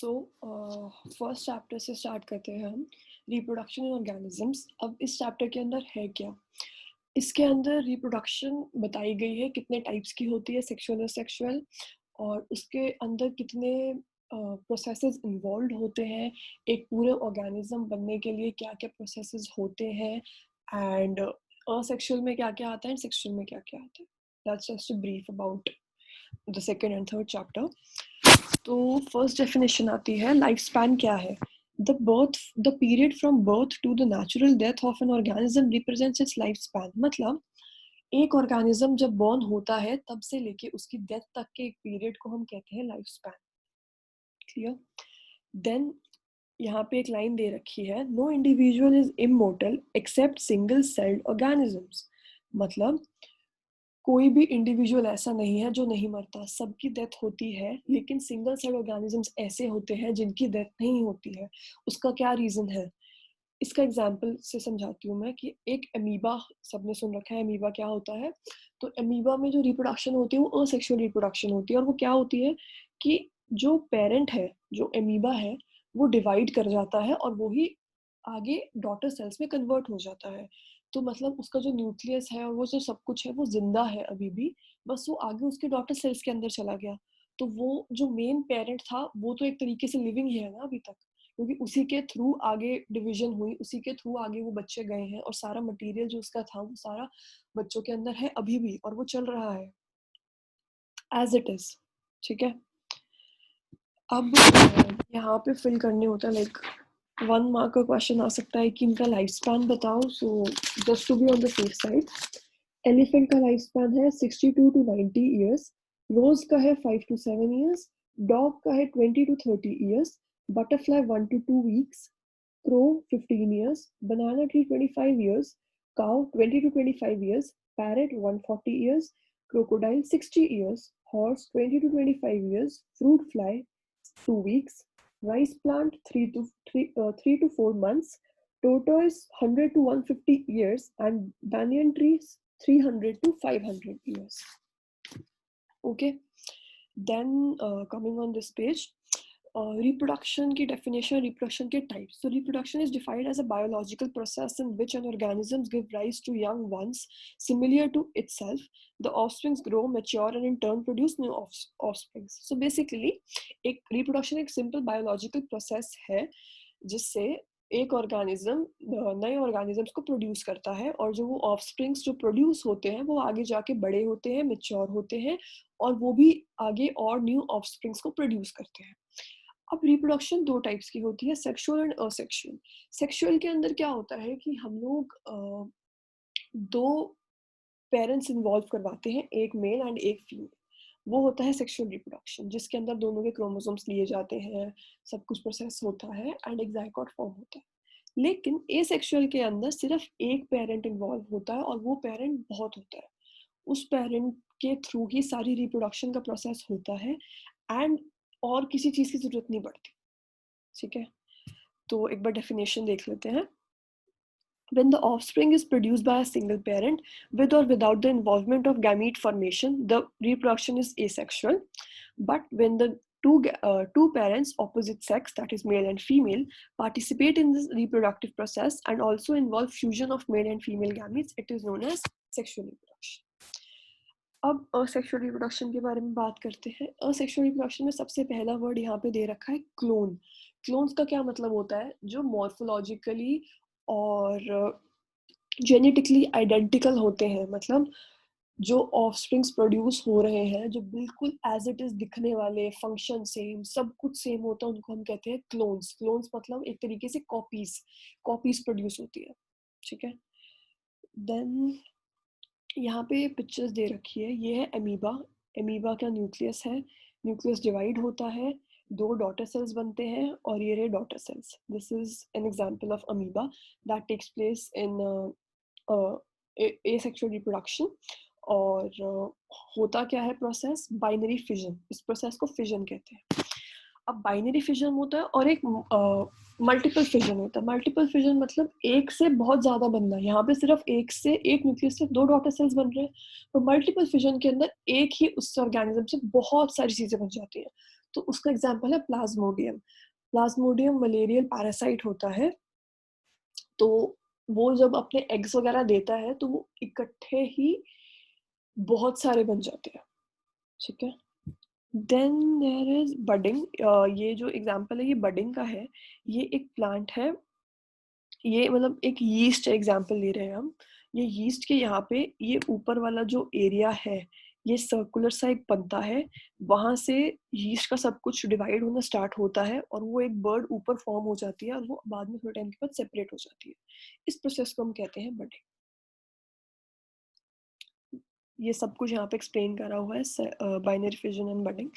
So first chapter से start करते हैं हम रिप्रोडक्शन इन ऑर्गेनिजम्स। अब इस चैप्टर के अंदर है क्या? इसके अंदर रिप्रोडक्शन बताई गई है कितने टाइप्स की होती है, सेक्सुअल और सेक्सुअल, और उसके अंदर कितने प्रोसेसेस इन्वॉल्व होते हैं, एक पूरे ऑर्गेनिज्म बनने के लिए क्या क्या प्रोसेसेस होते हैं, एंड असेक्सुअल में क्या क्या आता है एंड सेक्सुअल में क्या क्या आता है। That's just a brief about the second and third chapter. तो फर्स्ट डेफिनेशन आती है, लाइफ स्पैन क्या है? The period from birth to the natural death of an organism represents its life span. मतलब एक ऑर्गेनिज्म जब बॉर्न होता है तब से लेके उसकी डेथ तक के एक पीरियड को हम कहते हैं लाइफ स्पैन। क्लियर? देन यहाँ पे एक लाइन दे रखी है, no individual is immortal except single celled organisms. मतलब कोई भी इंडिविजुअल ऐसा नहीं है जो नहीं मरता, सबकी डेथ होती है, लेकिन सिंगल सेल ऑर्गेनिजम्स ऐसे होते हैं जिनकी डेथ नहीं होती है। उसका क्या रीजन है? इसका एग्जांपल से समझाती हूँ मैं कि एक अमीबा, सबने सुन रखा है अमीबा क्या होता है। तो अमीबा में जो रिप्रोडक्शन होती है वो असेक्सुअल रिप्रोडक्शन होती है, और वो क्या होती है कि जो पेरेंट है, जो अमीबा है, वो डिवाइड कर जाता है और वो ही आगे डॉटर सेल्स में कन्वर्ट हो जाता है। तो मतलब उसका जो न्यूक्लियस है और वो जो सब कुछ है वो जिंदा है अभी भी, बस वो आगे उसके डॉटर सेल्स के अंदर चला गया। तो वो जो मेन पेरेंट था वो तो एक तरीके से लिविंग ही है ना अभी तक, क्योंकि उसी के थ्रू आगे डिवीजन हुई, उसी के थ्रू आगे वो बच्चे गए हैं, और सारा मटेरियल जो उसका था वो सारा बच्चों के अंदर है अभी भी, और वो चल रहा है एज इट इज। ठीक है? अब यहाँ पे फिल करने होता है, लाइक 1 मार्क का क्वेश्चन आ सकता है कि इनका लाइफ स्पैन बताओ। So just to be on the safe side, elephant का लाइफ स्पैन है 62 to 90 ईयर्स, रोज का है 5 to 7 ईयर्स, डॉग का है 20 to 30 years, butterfly 1 to 2 weeks, crow 15 years, banana tree 25 years, cow 20 to 25 years, parrot 140 years, crocodile 60 years, horse 20 to 25 years, fruit fly 2 weeks, rice plant 3 to 4 months, tortoise 100 to 150 years, and banyan trees 300 to 500 years. Okay, then coming on this page, reproduction की definition, reproduction के types. So reproduction is defined as a biological process in which an organism gives rise to young ones similar to itself. The offsprings grow, mature, and in turn produce new offsprings. So basically, एक reproduction एक simple biological process है जिससे एक organism नए organisms को produce करता है, और जो वो ऑफस्प्रिंग्स जो प्रोड्यूस होते हैं वो आगे जाके बड़े होते हैं, मेच्योर होते हैं, और वो भी आगे और न्यू ऑफस्प्रिंग्स को प्रोड्यूस करते हैं। अब रिप्रोडक्शन 2 टाइप्स की होती है, सेक्सुअल एंड असेक्सुअल। सेक्सुअल के अंदर क्या होता है कि हम लोग 2 पेरेंट्स इन्वॉल्व करवाते हैं, एक मेल एंड एक फीमेल। वो होता है सेक्सुअल रिप्रोडक्शन, जिसके अंदर दोनों के क्रोमोसोम्स लिए जाते हैं, सब कुछ प्रोसेस होता है एंड एक जायगोट फॉर्म होता है। लेकिन एसेक्सुअल के अंदर सिर्फ एक पेरेंट इन्वॉल्व होता है, और वो पेरेंट बहुत होता है, उस पेरेंट के थ्रू ही सारी रिप्रोडक्शन का प्रोसेस होता है, एंड और किसी चीज़ की ज़रूरत नहीं पड़ती। ठीक है? तो एक बार डेफिनेशन देख लेते हैं। When the offspring is produced by a single parent, with or without the involvement of gamete formation, the reproduction is asexual. But when the two parents, opposite sex, that is male and female, participate in this reproductive process and also involve fusion of male and female gametes, it is known as sexual reproduction. अब asexual reproduction के बारे में बात करते हैं। Asexual reproduction में सबसे पहला वर्ड यहाँ पे दे रखा है, क्लोन। क्लोन्स का क्या मतलब होता है? जो मॉर्फोलॉजिकली और जेनेटिकली आइडेंटिकल होते हैं, मतलब जो ऑफस्प्रिंग्स प्रोड्यूस हो रहे हैं, जो बिल्कुल एज इट इज दिखने वाले, फंक्शन सेम, सब कुछ सेम होता है, उनको हम कहते हैं क्लोन्स। क्लोन्स मतलब एक तरीके से कॉपीज प्रोड्यूस होती है। ठीक है? देन यहाँ पे पिक्चर्स दे रखी है, ये है अमीबा। अमीबा का न्यूक्लियस है, न्यूक्लियस डिवाइड होता है, 2 डॉटर सेल्स बनते हैं, और ये रहे daughter cells. This is an example of amoeba that takes place in asexual reproduction. और होता क्या है प्रोसेस? Binary fission. इस प्रोसेस को फिजन कहते हैं। अब बाइनरी फिजन होता है और एक मल्टीपल फिजन होता है। मल्टीपल फिजन मतलब एक से बहुत ज्यादा बनना। यहाँ पे सिर्फ एक न्यूक्लियस से 2 डॉटर सेल्स बन रहे हैं, और मल्टीपल फिजन के अंदर एक ही उस ऑर्गेनिज्म से बहुत सारी चीजें बन जाती हैं। तो उसका एग्जाम्पल है प्लाज्मोडियम। प्लाज्मोडियम मलेरियल पैरासाइट होता है, तो वो जब अपने एग्स वगैरह देता है तो वो इकट्ठे ही बहुत सारे बन जाते हैं, ठीक है। Then there is budding. ये जो एग्जाम्पल है ये बडिंग का है। ये एक प्लांट है, ये मतलब एक यीस्ट एग्जाम्पल ले रहे हैं हम। ये यीस्ट के यहाँ पे ये ऊपर वाला जो एरिया है ये सर्कुलर सा एक बनता है, वहां से यीस्ट का सब कुछ डिवाइड होना स्टार्ट होता है और वो एक बर्ड ऊपर फॉर्म हो जाती है और वो बाद में थोड़े टाइम के बाद सेपरेट हो जाती है। इस प्रोसेस को हम कहते हैं बडिंग। ये सब कुछ यहाँ पे एक्सप्लेन करा हुआ है, binary fission and budding.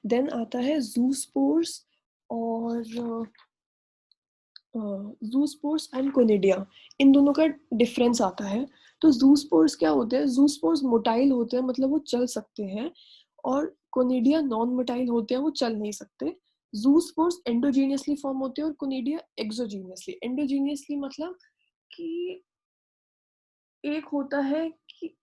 Then आता है जूस्पोर्स और जूस्पोर्स एंड कोनिडिया, इन दोनों का डिफरेंस आता है। तो जूस्पोर्स क्या होते हैं? जूस्पोर्स मोटाइल होते हैं, मतलब वो चल सकते हैं, और कोनिडिया नॉन मोटाइल होते हैं, वो चल नहीं सकते। जूस्पोर्स एंडोजीनियसली फॉर्म होते हैं और कोनिडिया एक्सोजीनियसली। एंडोजीनियसली मतलब कि एक होता है कि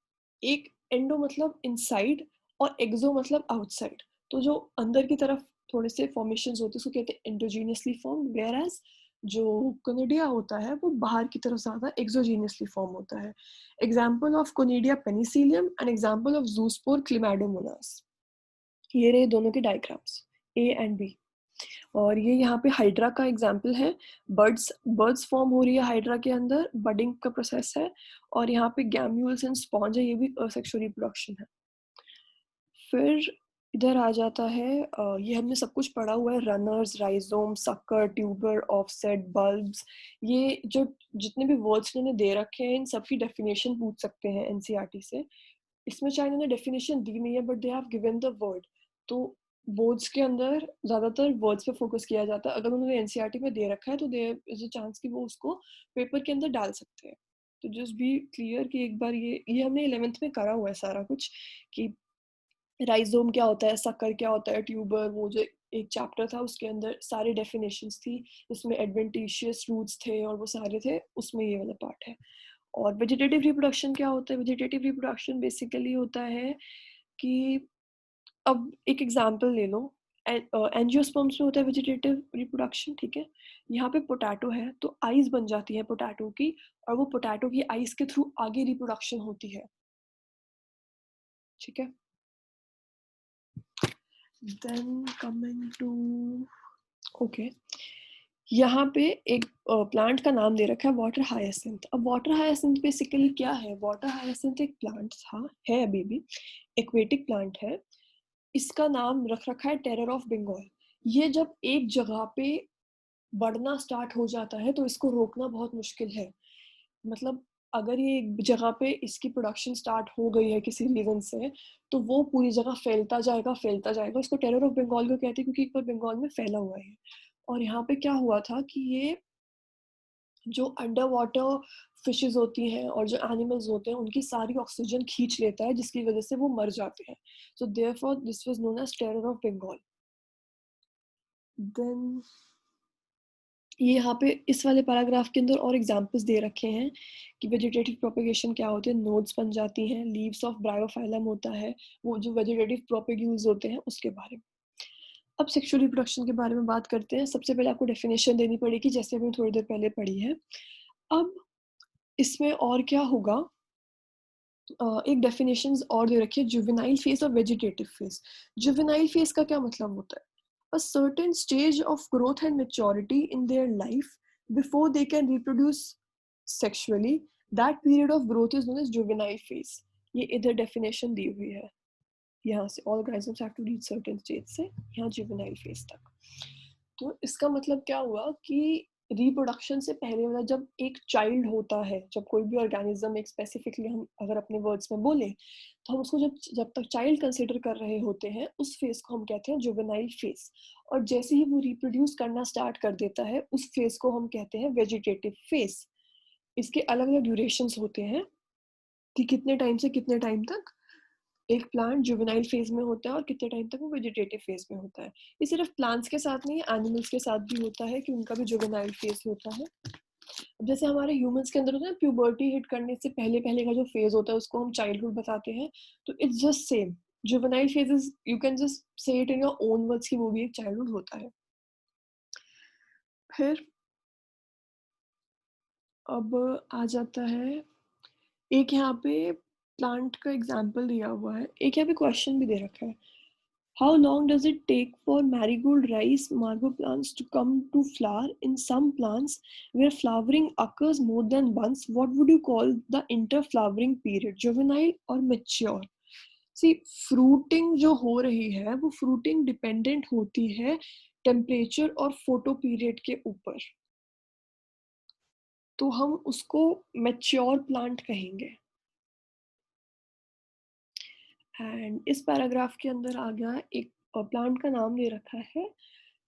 एक एंडो मतलब इनसाइड और एक्सो मतलब आउटसाइड, तो जो अंदर की तरफ थोड़े से फॉर्मेशंस होते हैं उसको कहते हैं एंडोजीनियसली फॉर्म, वेयर एज जो कोनिडिया होता है वो बाहर की तरफ ज्यादा एक्सोजीनियसली फॉर्म होता है। Example of conidia penicillium and example of zoospore chlamydomonas. ये रहे दोनों के डायग्राम्स, ए एंड बी। और ये यहाँ पे हाइड्रा का एग्जाम्पल है। बर्ड्स बर्ड्स फॉर्म हो रही है हाइड्रा के अंदर, बडिंग का प्रोसेस है। और यहाँ पे गैम्यूल्स एंड स्पॉन्ज है, ये भी असेक्सुअल रिप्रोडक्शन है। फिर इधर आ जाता है, ये हमने सब कुछ पढ़ा हुआ है, runners, rhizome, sucker, tuber, offset, bulbs. ये जो जितने भी वर्ड्स इन्होंने दे रखे हैं इन सबकी डेफिनेशन पूछ सकते हैं एनसीईआरटी से। इसमें चाहे इन्होंने डेफिनेशन दी नहीं है but they have given the word. तो बोर्ड्स के अंदर ज्यादातर वर्ड्स पे फोकस किया जाता है, अगर उन्होंने एनसीईआरटी में दे रखा है तो देयर इज अ चांस कि वो उसको पेपर के अंदर डाल सकते हैं। तो जस्ट बी क्लियर कि एक बार ये हमने 11th में करा हुआ है सारा कुछ, कि राइजोम क्या होता है, सकर क्या होता है, ट्यूबर, वो जो एक चैप्टर था उसके अंदर सारी डेफिनेशंस थी, उसमें एडवेंटिशियस रूट्स थे और वो सारे थे, उसमें ये वाला पार्ट है। और वेजिटेटिव रिप्रोडक्शन क्या होता है? वेजिटेटिव रिप्रोडक्शन बेसिकली होता है कि अब एक एग्जांपल ले लो, एंजियोस्पर्म्स में होता है वेजिटेटिव रिप्रोडक्शन, ठीक है। यहाँ पे पोटैटो है तो आइज बन जाती है पोटैटो की, और वो पोटैटो की आइज के थ्रू आगे रिप्रोडक्शन होती है, ठीक है। देन कमिंग टू, ओके, यहाँ पे एक प्लांट का नाम दे रखा है वाटर हायासिंथ। अब वाटर हायासिंथ बेसिकली क्या है? वाटर हायासिंथ एक प्लांट था, है अभी भी, एक्वेटिक प्लांट है। इसका नाम रख रखा है टेरर ऑफ बंगाल। ये जब एक जगह पे बढ़ना स्टार्ट हो जाता है तो इसको रोकना बहुत मुश्किल है। मतलब अगर ये एक जगह पे इसकी प्रोडक्शन स्टार्ट हो गई है किसी रीजन से, तो वो पूरी जगह फैलता जाएगा फैलता जाएगा। इसको टेरर ऑफ बंगाल क्यों कहते हैं? क्योंकि एक बार बंगाल में फैला हुआ है। और यहाँ पे क्या हुआ था कि ये जो अंडर वाटर फिशेस होती हैं और जो एनिमल्स होते हैं उनकी सारी ऑक्सीजन खींच लेता है, जिसकी वजह से वो मर जाते हैं। So therefore this was known as terror of Bengal. Then ये यहाँ पे इस वाले पैराग्राफ के अंदर और एग्जांपल्स दे रखे हैं कि वेजिटेटिव प्रोपेगेशन क्या होती है। नोड्स बन जाती हैं, लीव्स ऑफ ब्रायोफाइलम होता है, वो जो वेजिटेटिव प्रोपेग्यूल्स होते हैं उसके बारे में। अब सेक्सुअल रिप्रोडक्शन के बारे में बात करते हैं। सबसे पहले आपको डेफिनेशन देनी पड़ेगी, जैसे हमने थोड़ी देर पहले पढ़ी है। अब इसमें और क्या होगा, एक डेफिनेशंस और दे रखी है, जुवेनाइल फेज और वेजिटेटिव फेज। जुवेनाइल फेज का क्या मतलब होता है? A certain stage of growth and maturity in their life before they can reproduce sexually, that period of growth is known as juvenile phase. ये इधर डेफिनेशन दी हुई है, यहाँ से all organisms have to reach certain stage से यहाँ juvenile phase तक। तो इसका मतलब क्या हुआ कि रिप्रोडक्शन से पहले वाला जब एक चाइल्ड होता है, जब कोई भी ऑर्गेनिज्म, एक स्पेसिफिकली हम अगर अपने वर्ड्स में बोले तो हम उसको जब जब तक चाइल्ड कंसिडर कर रहे होते हैं उस फेज को हम कहते हैं जुवेनाइल फेज। और जैसे ही वो रिप्रोड्यूस करना स्टार्ट कर देता है उस फेज को हम कहते हैं वेजिटेटिव फेज। इसके अलग अलग ड्यूरेशंस होते हैं कि कितने टाइम से कितने टाइम तक एक प्लांट जुवेनाइल फेज में होता है और कितने टाइम तक वो वेजिटेटिव फेज में होता है। ये सिर्फ प्लांट्स के साथ नहीं, एनिमल्स के साथ भी होता है कि उनका भी जुवेनाइल फेज होता है। अब जैसे हमारे ह्यूमंस के अंदर होता है प्यूबर्टी हिट करने से पहले पहले का जो फेज होता है उसको हम चाइल्डहुड बताते हैं, तो it's just same. Juvenile phase is, you can just say it in your own words कि वो भी एक चाइल्डहुड होता है। फिर अब आ जाता है, एक यहाँ पे प्लांट का एग्जाम्पल दिया हुआ है, एक यहाँ पे क्वेश्चन भी दे रखा है, how long does it take for marigold rice margot plants to come to flower? In some plants where flowering occurs more than once, what would you call the interflowering period, juvenile or mature? See fruiting जो हो रही है वो fruiting dependent होती है temperature और photo period के ऊपर, तो हम उसको मैच्योर प्लांट कहेंगे। एंड इस पैराग्राफ के अंदर आ गया एक प्लांट का नाम दे रखा है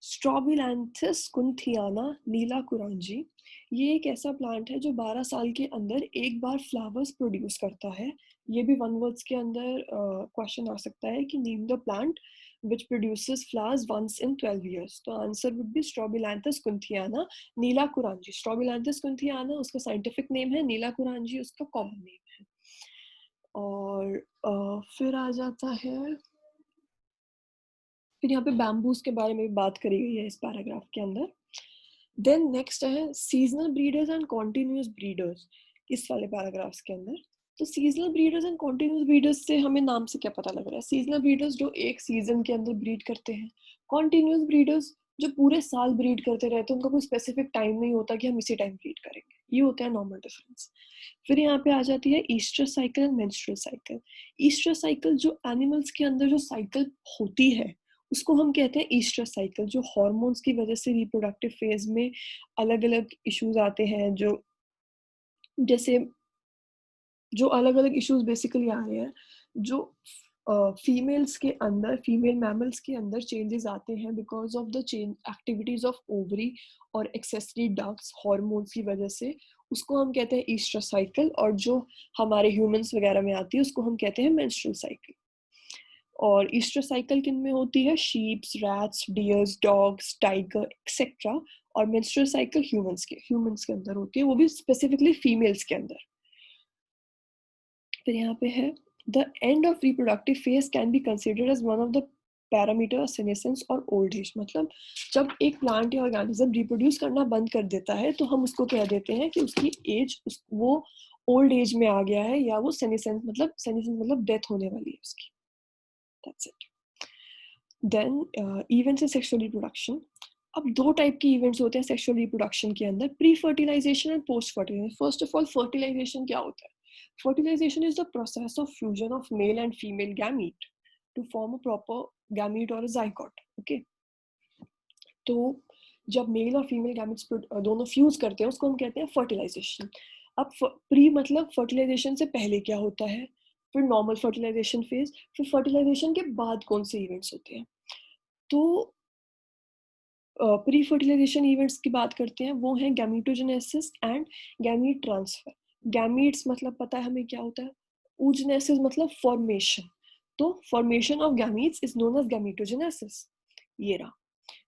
स्ट्रॉबिलैंथस कुंथियाना नीला कुरांजी। ये एक ऐसा प्लांट है जो 12 साल के अंदर एक बार फ्लावर्स प्रोड्यूस करता है। ये भी वन वर्ड्स के अंदर क्वेश्चन आ सकता है कि name the plant which produces flowers once in 12 years. तो answer would be Strobilanthes kunthiana Neelakurinji. Strobilanthes kunthiana उसका साइंटिफिक नेम है, नीला कुरांजी उसका कॉमन नेम है। और फिर आ जाता है, फिर यहाँ पे बैम्बूज के बारे में भी बात करी गई है इस पैराग्राफ के अंदर। देन नेक्स्ट है seasonal breeders and continuous breeders इस वाले पैराग्राफ्स के अंदर। तो seasonal breeders and continuous breeders से हमें नाम से क्या पता लग रहा है, सीजनल ब्रीडर्स जो एक सीजन के अंदर ब्रीड करते हैं, कॉन्टिन्यूस ब्रीडर्स जो पूरे साल ब्रीड करते रहते हैं, उनका कोई स्पेसिफिक टाइम नहीं होता कि हम इसी टाइम ब्रीड करेंगे, ये होता है नॉर्मल डिफरेंस। फिर यहाँ पे आ जाती है Easter cycle and menstrual cycle. Easter cycle जो एनिमल्स के अंदर जो साइकिल होती है उसको हम कहते हैं ईस्टर साइकिल, जो हार्मोन्स की वजह से रिप्रोडक्टिव फेज में अलग अलग इश्यूज आते हैं, जो जैसे जो अलग अलग इश्यूज बेसिकली आ रहे हैं, जो फीमेल्स के अंदर, फीमेल मैमल्स के अंदर चेंजेस आते हैं because of the change activities of ovary और एक्सेसरी डक्ट्स हार्मोन्स की वजह से, उसको हम कहते हैं ईस्टर साइकिल। और जो हमारे ह्यूमंस वगैरह में आती है उसको हम कहते हैं मेंस्ट्रुअल साइकिल। और ईस्टर साइकिल किन में होती है, sheeps, rats, dears, dogs, tiger etcetera. और मेंस्ट्रुअल साइकिल ह्यूमंस के अंदर होती है, वो भी स्पेसिफिकली फीमेल्स के अंदर। फिर यहाँ पे है the end of reproductive phase can be considered as one of the parameter senescence और ओल्ड एज। मतलब जब एक प्लांट या ऑर्गेनिज्म रिप्रोड्यूस करना बंद कर देता है तो हम उसको कह देते हैं कि उसकी एज वो ओल्ड एज में आ गया है, या वो सेनेसेंस मतलब डेथ होने वाली है उसकी। That's it. Then events in sexual reproduction. अब दो टाइप के इवेंट्स होते हैं सेक्सुअल रिप्रोडक्शन के अंदर, pre fertilization and post fertilization. First of all fertilization क्या होता है? Fertilization is the process of fusion of male and female gamete to form a proper gamete or a zygote. Okay, तो जब mail और female gametes दोनों fuse करते हैं उसको हम कहते हैं फर्टिलाइजेशन। अब प्री मतलब फर्टिलाइजेशन से पहले क्या होता है, फिर नॉर्मल फर्टिलाइजेशन फेज, फिर फर्टिलाइजेशन के बाद कौन से इवेंट्स होते हैं। तो प्री फर्टिलाइजेशन इवेंट्स की बात करते हैं, वो हैं गैमीटोजेनेसिस एंड गैमीट ट्रांसफर। गैमीट्स मतलब पता है हमें क्या होता है, oogenesis मतलब फॉर्मेशन, तो formation of gametes is known as gametogenesis. ये रहा।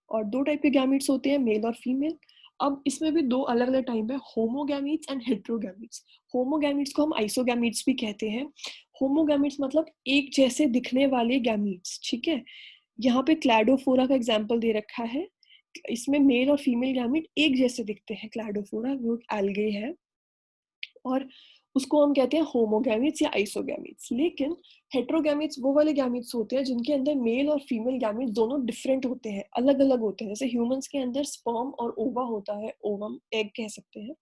और दो टाइप के गैमीट्स होते हैं, मेल और फीमेल। अब इसमें भी दो अलग अलग टाइप है, होमोगैमीट्स एंड हेट्रोगैमीट्स। होमोगैमीट्स को हम आइसोगैमीट्स भी कहते हैं। होमोगैमीट्स मतलब एक जैसे दिखने वाले गैमीट्स, ठीक है। यहाँ पे क्लैडोफोरा का एग्जाम्पल दे रखा है, इसमें मेल और फीमेल गैमीट एक जैसे दिखते हैं। क्लैडोफोरा वो एल्गे है और उसको हम कहते हैं होमोगैमीट्स या आइसोगैमीट्स। लेकिन हेट्रोगैमीट्स वो वाले गैमीट्स होते हैं जिनके अंदर मेल और फीमेल गैमीट्स दोनों डिफरेंट होते हैं, अलग अलग होते हैं। जैसे ह्यूमंस के अंदर स्पर्म और ओवा होता है, ओवम एग कह सकते हैं,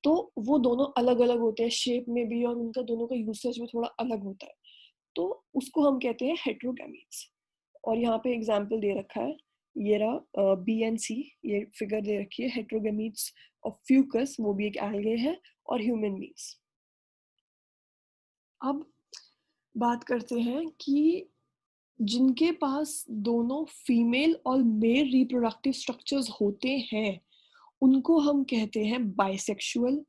तो वो दोनों अलग अलग होते हैं शेप में भी, और उनका दोनों का यूसेज भी थोड़ा अलग होता है, तो उसको हम कहते हैं हेट्रोगैमीट्स। और यहाँ पे एग्जाम्पल दे रखा है, ये रहा BNC, ये फिगर दे रखी है, हेट्रोगैमीट्स ऑफ फ्यूकस, वो भी एक एल्गे है, और ह्यूमन बींग्स। अब बात करते हैं कि जिनके पास दोनों फीमेल और मेल रिप्रोडक्टिव स्ट्रक्चर्स होते हैं उनको हम कहते हैं बाइसेक्सुअल,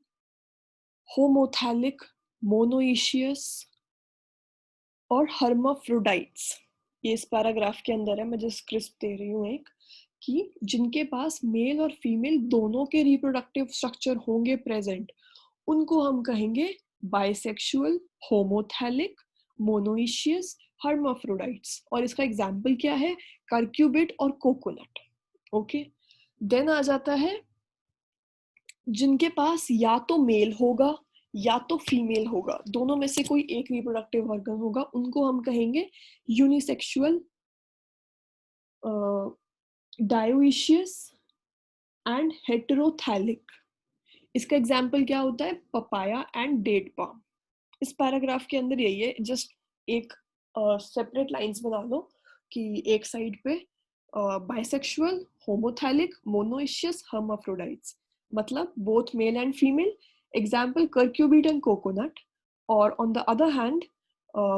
होमोथैलिक, मोनोइशियस और हर्माफ्रोडाइट्स। ये इस पैराग्राफ के अंदर है, मैं जस्ट क्रिस्प दे रही हूँ एक, कि जिनके पास मेल और फीमेल दोनों के रिप्रोडक्टिव स्ट्रक्चर होंगे प्रेजेंट, उनको हम कहेंगे बाइसेक्सुअल, होमोथैलिक, मोनोइशियस, हर्माफ्रोडाइट्स, और इसका एग्जाम्पल क्या है, कर्क्यूबिट और कोकोनट। ओके, देन आ जाता है जिनके पास या तो मेल होगा या तो फीमेल होगा, दोनों में से कोई एक रिप्रोडक्टिव ऑर्गन होगा, उनको हम कहेंगे यूनिसेक्सुअल, डायोइशियस एंड हेटेरोथैलिक। इसका एग्जाम्पल क्या होता है, पपाया एंड डेट पाम। इस पैराग्राफ के अंदर यही है, जस्ट एक सेपरेट लाइंस बना लो कि एक साइड पे बाइसेक्सुअल, होमोथैलिक, मोनोइशियस, हर्माफ्रोडाइट्स, मतलब both male and female, example cucurbit and coconut. और on the other hand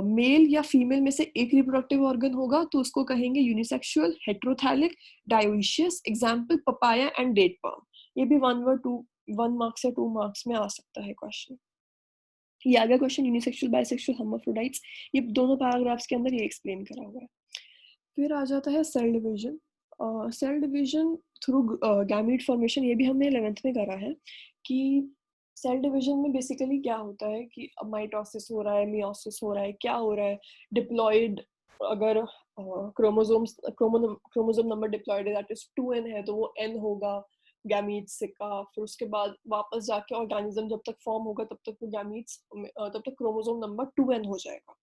male या फीमेल में से एक रिप्रोडक्टिव ऑर्गन होगा तो उसको कहेंगे unisexual, heterothallic, dioecious, example papaya and date palm. ये भी 1 मार्क्स या 2 मार्क्स में आ सकता है क्वेश्चन। ये आ गया क्वेश्चन यूनिसेक्सुअल, बाइसेक्सुअल, हर्माफ्रोडाइट्स, ये दोनों पैराग्राफ्स के अंदर ये एक्सप्लेन करा हुआ है। फिर आ जाता है cell division. Cell division through gamete formation, ये भी हमने 11th में करा है कि सेल डिवीजन में बेसिकली क्या होता है कि माइटोसिस हो रहा है, मियोसिस हो रहा है, क्या हो रहा है, डिप्लॉयड, अगर क्रोमोसोम नंबर डिप्लॉयड है दैट इज 2n है तो वो n होगा गैमीट्स का। फिर उसके बाद वापस जाके ऑर्गेनिज्म जब तक फॉर्म होगा तब तक वो गैमीट्स, तब तक क्रोमोसोम नंबर 2n हो जाएगा।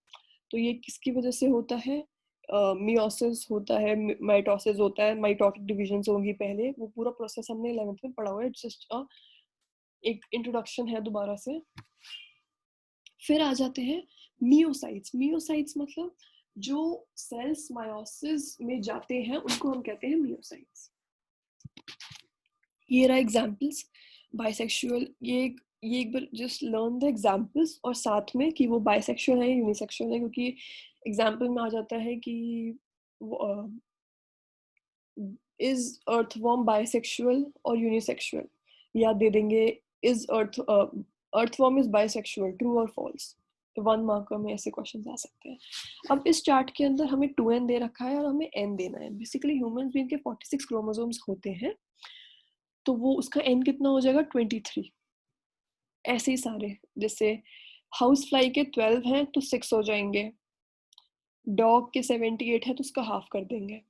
तो ये किसकी वजह से होता है, मियोसिस होता है, माइटोसिस होता है, माइटोटिक डिविजन्स होंगी पहले, वो पूरा प्रोसेस हमने 11th में पढ़ा हुआ है, जस्ट एक इंट्रोडक्शन है दोबारा से। फिर आ जाते हैं मियोसाइट्स। मियोसाइट्स मतलब जो सेल्स मायोसिस में जाते हैं उनको हम कहते हैं मियोसाइट्स। ये रहा एग्जाम्पल्स, बाइसेक्सुअल, ये एक बार जस्ट लर्न द एग्जाम्पल्स और साथ में कि वो बाइसेक्सुअल है या यूनिसेक्सुअल है, क्योंकि एग्जाम्पल में आ जाता है कि इज अर्थवॉर्म बाइसेक्सुअल और यूनिसेक्सुअल, या दे देंगे is earthworm is bisexual, true और फॉल्स। 1 मार्कर में ऐसे क्वेश्चन आ सकते हैं। अब इस चार्ट के अंदर हमें 2n दे रखा है और हमें n देना है। बेसिकली ह्यूमंस बीइंग के 46 क्रोमोसोम्स होते हैं, तो वो उसका n कितना हो जाएगा, 23। ऐसे ही सारे, जैसे हाउस फ्लाई के 12 हैं तो 6 हो जाएंगे, डॉग के 78 है तो उसका हाफ कर देंगे,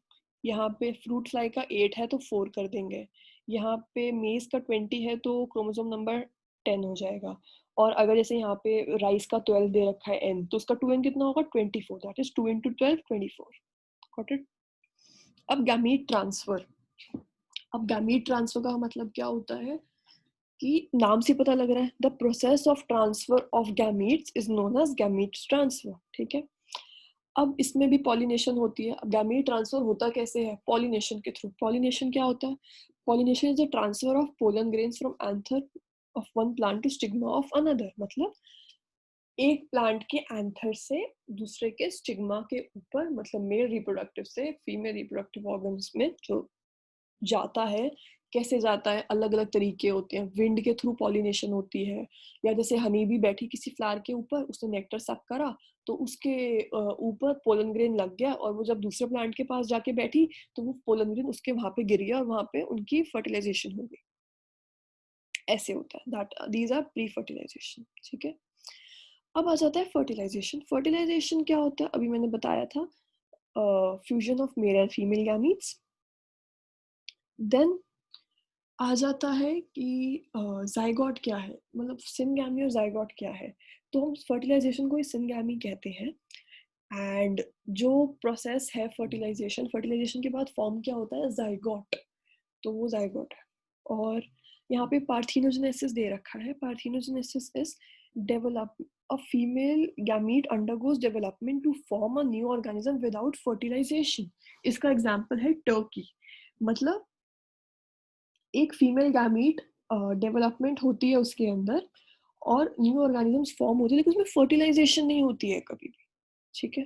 यहाँ पे फ्रूट फ्लाई का 8 है तो 4 कर देंगे, यहाँ पे मेज का 20 है तो क्रोमोसोम नंबर 10 हो जाएगा। और अगर जैसे यहाँ पे राइस का 12 दे रखा है n, तो उसका 2n कितना होगा, 24, that is 2 into 12 24। Got it. अब गैमीट ट्रांसफर। अब गैमीट ट्रांसफर का मतलब क्या होता है कि नाम से पता लग रहा है, the process of transfer of gametes is known as gamete transfer. ठीक है, अब इसमें भी पॉलिनेशन होती है। अब गैमीट ट्रांसफर होता कैसे है, पॉलिनेशन के थ्रू। पॉलिनेशन क्या होता है, pollination is the transfer of pollen grains from anther of one plant to stigma of another. मतलब एक प्लांट के एंथर से दूसरे के स्टिग्मा के ऊपर, मतलब मेल रिप्रोडक्टिव से फीमेल रिप्रोडक्टिव ऑर्गन्स में जो जाता है, कैसे जाता है, अलग अलग तरीके होते हैं। विंड के थ्रू पॉलिनेशन होती है, या जैसे हनी भी बैठी किसी फ्लावर के ऊपर, उसने नेक्टर सक करा तो उसके ऊपर पोलन ग्रेन लग गया, और वो जब दूसरे प्लांट के पास जाके बैठी तो वो पोलन ग्रेन उसके वहां पे गिर गया और वहां पे उनकी फर्टिलाइजेशन हो गई। ऐसे होता है, that these are pre fertilization. ठीक है, अब आ जाता है फर्टिलाइजेशन। फर्टिलाइजेशन क्या होता है, अभी मैंने बताया था, fusion of male and female gametes. Then आ जाता है कि जाइगोट क्या है, मतलब सिनगैमी और जाइगोट क्या है। तो हम फर्टिलाइजेशन को सिनगैमी कहते हैं। एंड जो प्रोसेस है फर्टिलाइजेशन, फर्टिलाइजेशन के बाद फॉर्म क्या होता है, जाइगोट। तो वो जाइगोट है। और यहाँ पे पार्थिनोजेनेसिस दे रखा है। Parthenogenesis is develop a female gamete undergoes development to form a new organism without fertilization. इसका एग्जांपल है टर्की। मतलब एक फीमेल गैमीट डेवलपमेंट होती है उसके अंदर और न्यू ऑर्गेनिजम्स फॉर्म होते हैं, लेकिन उसमें फर्टिलाइजेशन नहीं होती है कभी भी। ठीक है,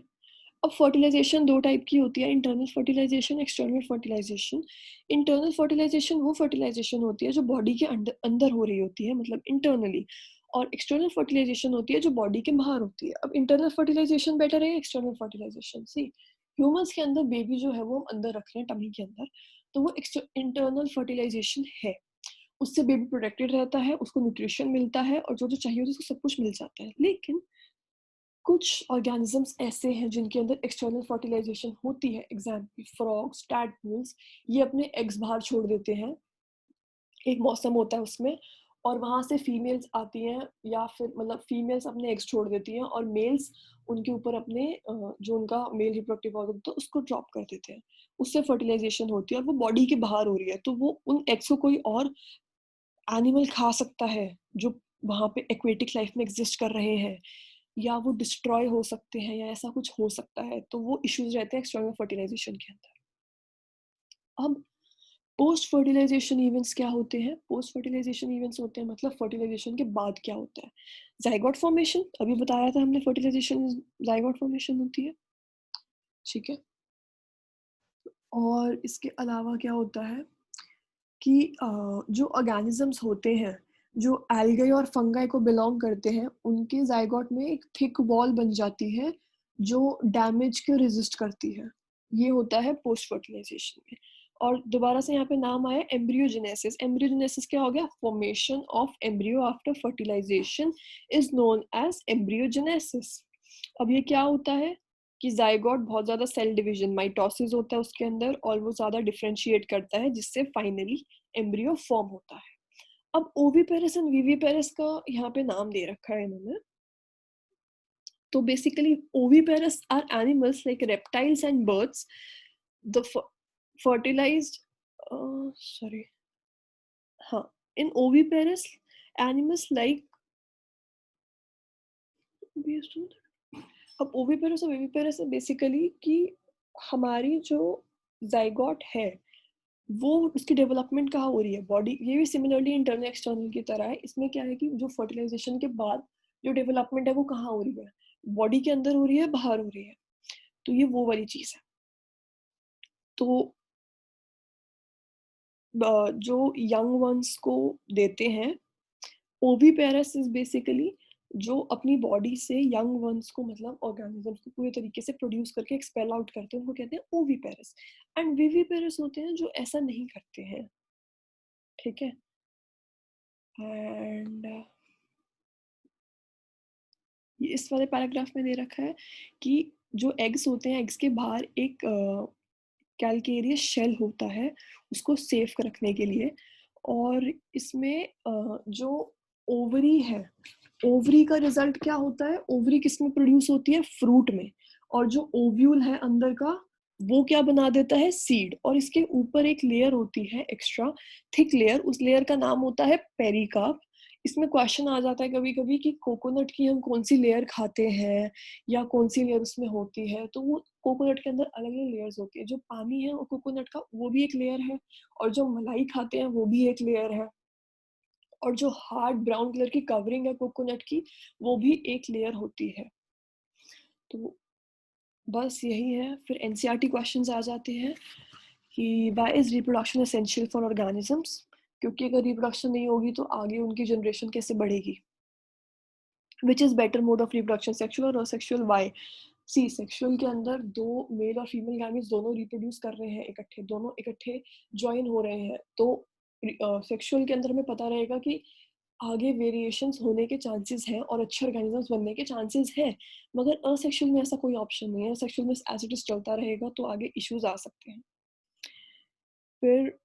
अब फर्टिलाइजेशन दो टाइप की होती है, internal fertilization, external fertilization. Internal fertilization वो फर्टिलाइजेशन होती है जो बॉडी के अंदर हो रही होती है, मतलब इंटरनली। और एक्सटर्नल फर्टिलाइजेशन होती है जो बॉडी के बाहर होती है। अब इंटरनल फर्टिलाइजेशन बेटर है, एक्सटर्नल फर्टिलाइजेशन। सी, ह्यूमंस के अंदर बेबी जो है वो हम अंदर रख रहे हैं टमी के अंदर, तो वो इंटरनल फर्टिलाइजेशन है। उससे बेबी प्रोटेक्टेड रहता है, उसको न्यूट्रिशन मिलता है और जो जो चाहिए होता है उसको सब कुछ मिल जाता है। लेकिन कुछ ऑर्गेनिजम्स ऐसे हैं जिनके अंदर एक्सटर्नल फर्टिलाइजेशन होती है, एग्जाम्पल फ्रॉग्स, टैडपोल्स, ये अपने एग्स बाहर छोड़ देते हैं, एक मौसम होता है उसमें, और वहाँ से फीमेल्स आती हैं, या फिर मतलब फीमेल्स अपने एग्स छोड़ देती हैं और मेल्स उनके ऊपर अपने जो उनका मेल रिप्रोडक्टिव ऑर्गन होता है उसको ड्रॉप कर देते हैं, उससे फर्टिलाइजेशन होती है और वो बॉडी के बाहर हो रही है, तो वो उन एग्स को कोई और एनिमल खा सकता है जो वहाँ पे एक्वेटिक लाइफ में एग्जिस्ट कर रहे हैं, या वो डिस्ट्रॉय हो सकते हैं, या ऐसा कुछ हो सकता है, तो वो इश्यूज रहते हैं एक्सटर्नल फर्टिलाइजेशन के अंदर। अब पोस्ट फर्टिलाइजेशन इवेंट्स क्या होते हैं? पोस्ट फर्टिलाइजेशन इवेंट्स होते हैं मतलब फर्टिलाइजेशन के बाद क्या होता है? जाइगोट फॉर्मेशन, अभी बताया था हमने, फर्टिलाइजेशन जाइगोट फॉर्मेशन होती है, ठीक है। और इसके अलावा क्या होता है कि जो ऑर्गेनिजम्स होते हैं जो एल्गे और फंगाई को बिलोंग करते हैं, उनके जाइगोट में एक थिक वॉल बन जाती है जो डैमेज के रेजिस्ट करती है, ये होता है पोस्ट फर्टिलाइजेशन में। और दोबारा से यहाँ पे नाम आया एम्ब्रियोजेनेसिस। एम्ब्रियोजेनेसिस क्या हो गया? Formation of embryo after fertilization is known as embryogenesis. अब ये क्या होता है कि जाइगोट बहुत ज्यादा सेल डिवीजन माइटोसिस होता है उसके अंदर, और वो ज्यादा डिफरेंशिएट करता है जिससे फाइनली एम्ब्रियो फॉर्म होता है। अब ओविपेरस एंड विविपेरस का यहाँ पे नाम दे रखा है इन्होंने। तो basically oviparous are animals like reptiles and birds, the fertilized sorry हाँ, in oviparous animals like अब ओविपेरस और विविपेरस है बेसिकली कि हमारी जो जाइगोट है वो उसकी डेवलपमेंट कहाँ हो रही है? बॉडी, ये भी सिमिलरली इंटरनल एक्सटर्नल की तरह है। इसमें क्या है कि जो फर्टिलाइजेशन के बाद जो डेवलपमेंट है वो कहाँ हो रही है? बॉडी के अंदर हो रही है, बाहर हो रही है, तो ये वो वाली चीज है। तो जो यंग वंस को देते हैं, ओवीपेरस इज बेसिकली जो अपनी बॉडी से यंग वंस को मतलब ऑर्गेनिजम्स को पूरे तरीके से प्रोड्यूस करके एक्सपेल आउट करते हैं, उनको कहते हैं ओवीपेरस। एंड विविपेरस होते हैं जो ऐसा नहीं करते हैं, ठीक है। एंड ये इस वाले पैराग्राफ में दे रखा है कि जो एग्स होते हैं, एग्स के बाहर एक कैलकेरियस शेल होता है उसको सेफ रखने के लिए, और इसमें जो ओवरी है, ओवरी का रिजल्ट क्या होता है? ओवरी किस में प्रोड्यूस होती है? फ्रूट में। और जो ओव्यूल है अंदर का, वो क्या बना देता है? सीड। और इसके ऊपर एक लेयर होती है एक्स्ट्रा थिक लेयर, उस लेयर का नाम होता है पेरिकार्प। इसमें क्वेश्चन आ जाता है कभी कभी कि कोकोनट की हम कौन सी लेयर खाते हैं, या कौन सी लेयर उसमें होती है। तो वो कोकोनट के अंदर अलग अलग लेयर्स होती है, जो पानी है और कोकोनट का वो भी एक लेयर है, और जो मलाई खाते हैं वो भी एक लेयर है, और जो हार्ड ब्राउन कलर की कवरिंग है कोकोनट की, वो भी एक लेयर होती है। तो बस यही है। फिर एनसीईआरटी क्वेश्चंस आ जाते हैं कि why is reproduction essential for organisms, क्योंकि अगर रिप्रोडक्शन नहीं होगी तो आगे उनकी जनरेशन कैसे बढ़ेगी। Which is better mode of reproduction, sexual और असेक्सुअल? वाई? सी, सेक्सुअल के अंदर दो मेल और फीमेल गैमीज दोनों रिप्रोड्यूस कर रहे हैं इकट्ठे, दोनों इकट्ठे ज्वाइन हो रहे हैं, तो सेक्सुअल के अंदर हमें पता रहेगा कि आगे वेरिएशंस होने के चांसेस हैं और अच्छे ऑर्गेनिजम्स बनने के चांसेस हैं। मगर असेक्सुअल में ऐसा कोई ऑप्शन नहीं है, सेक्सुअल में एज इट इज चलता रहेगा तो आगे इश्यूज आ सकते हैं। फिर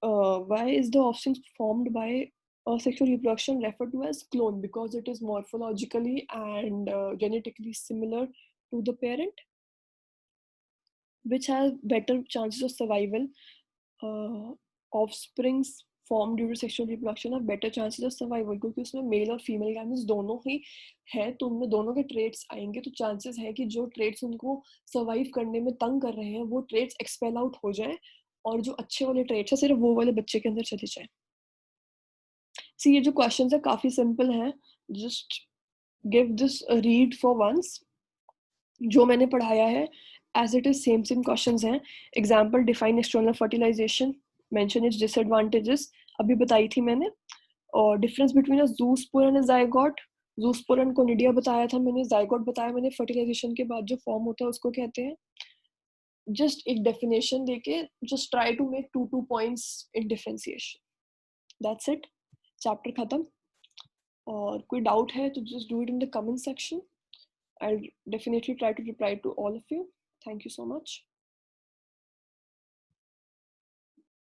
why is the option formed by asexual reproduction referred to as clone? Because it is morphologically and genetically similar to the parent, which has better chances of survival. Offsprings formed due to sexual reproduction have better chances of survival, क्योंकि उसमें mail और female gametes दोनों ही है, तो उनमें दोनों के traits आएंगे, तो चांसेस है कि जो ट्रेट्स उनको सर्वाइव करने में तंग कर रहे हैं वो ट्रेट्स एक्सपेल आउट हो जाएं, और जो अच्छे वाले ट्रेट्स है सिर्फ वो वाले बच्चे के अंदर चले जाएं। सी, ये जो क्वेश्चंस है काफी सिंपल हैं, just give this read for once. जो मैंने पढ़ाया है as it is same same questions हैं। Example, define external fertilization, mention its disadvantages, अभी बताई थी मैंने। और difference between a zoospore and zygote, zoospore conidia बताया था मैंने, जाइगोट बताया मैंने, फर्टिलाइजेशन के बाद जो फॉर्म होता है उसको कहते हैं। जस्ट एक डेफिनेशन देके just try to make 2 points in differentiation, that's it, chapter खत्म। और कोई डाउट है तो just do it in the comment section, I'll definitely try to reply to all of you. Thank you so much.